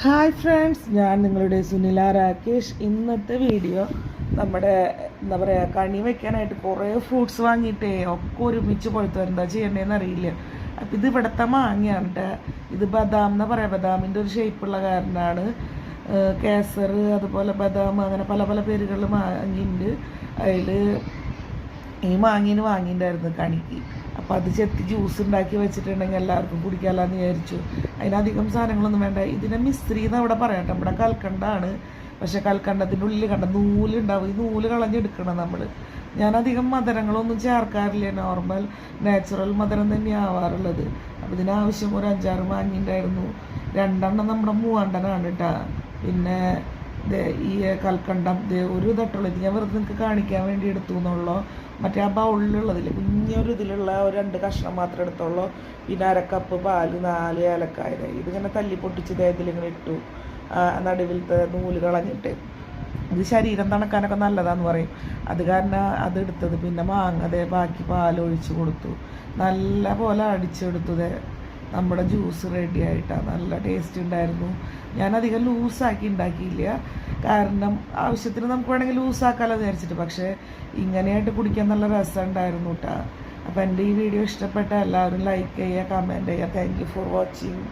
Hi friends, ഞാൻ നിങ്ങളുടെ സുനില രാകേഷ്. ഇന്നത്തെ വീഡിയോ നമ്മുടെ എന്താ പറയുക, കണി വെക്കാനായിട്ട് കുറേ ഫ്രൂട്ട്സ് വാങ്ങിയിട്ടേ ഒക്കെ ഒരുമിച്ച് പഴുത്ത് എന്താ ചെയ്യേണ്ടതെന്ന് അറിയില്ല. അപ്പം ഇത് ഇവിടുത്തെ മാങ്ങയാണ് കേട്ടോ. ഇത് ബദാം എന്ന് പറയാം. ബദാമിൻ്റെ ഒരു ഷേപ്പുള്ള കാരണമാണ്. കേസർ, അതുപോലെ ബദാം, അങ്ങനെ പല പല പേരുകളിൽ മാങ്ങിയുണ്ട്. അതിൽ ഈ മാങ്ങീന് വാങ്ങിയിട്ടുണ്ടായിരുന്നു കണിക്ക്. അപ്പോൾ അത് ചെത്തി ജ്യൂസ് ഉണ്ടാക്കി വെച്ചിട്ടുണ്ടെങ്കിൽ എല്ലാവർക്കും കുടിക്കാമല്ലാന്ന് വിചാരിച്ചു. അതിനധികം സാധനങ്ങളൊന്നും വേണ്ട. ഇതിനെ മിസ്ത്രി എന്ന് അവിടെ പറയട്ടെ. ഇവിടെ കൽക്കണ്ടാണ്, പക്ഷെ കൽക്കണ്ടത്തിൻ്റെ ഉള്ളിൽ കണ്ട നൂലുണ്ടാവും. ഈ നൂല് കളഞ്ഞെടുക്കണം നമ്മൾ. ഞാനധികം മധുരങ്ങളൊന്നും ചേർക്കാറില്ല. നോർമൽ നാച്ചുറൽ മധുരം തന്നെയാണ് ആവാറുള്ളത്. അപ്പോൾ ഇതിനാവശ്യം ഒരു 5-6 മാങ്ങിണ്ടായിരുന്നു. 2 നമ്മുടെ മൂവാണ്ടനാണ് കേട്ടോ. പിന്നെ ഈ കൽക്കണ്ടം ഒരു തട്ടുള്ള ഇത് ഞാൻ വെറുതെ നിങ്ങൾക്ക് കാണിക്കാൻ വേണ്ടി എടുത്തു എന്നുള്ളൂ. മറ്റേ ആ ബൗളിലുള്ളതിൽ കുഞ്ഞൊരു ഇതിലുള്ള ഒരു 2 കഷ്ണം മാത്രമേ എടുത്തുള്ളൂ. പിന്നെ 1 കപ്പ് പാല്, 4 ഏലക്കായ. ഇതിങ്ങനെ തല്ലി പൊട്ടിച്ച് ഇതിലിങ്ങനെ ഇട്ടു. നടുവിലത്തെ നൂല് കളഞ്ഞിട്ട്. ഇത് ശരീരം തണുക്കാനൊക്കെ നല്ലതാന്ന് പറയും. അത് കാരണം അത് എടുത്തത്. പിന്നെ മാങ്ങ ബാക്കി പാലൊഴിച്ച് കൊടുത്തു. നല്ല പോലെ അടിച്ചെടുത്തു. നമ്മുടെ ജ്യൂസ് റെഡി ആയിട്ടാണ്. നല്ല ടേസ്റ്റ് ഉണ്ടായിരുന്നു. ഞാനധികം ലൂസാക്കി ഉണ്ടാക്കിയില്ല, കാരണം ആവശ്യത്തിന് നമുക്ക് വേണമെങ്കിൽ ലൂസാക്കാമല്ലോ വിചാരിച്ചിട്ട്. പക്ഷേ ഇങ്ങനെയായിട്ട് കുടിക്കാൻ നല്ല രസം ഉണ്ടായിരുന്നു കേട്ടോ. അപ്പോൾ എൻ്റെ ഈ വീഡിയോ ഇഷ്ടപ്പെട്ട എല്ലാവരും ലൈക്ക് ചെയ്യുക, കമൻറ്റ് ചെയ്യുക. Thank you for watching.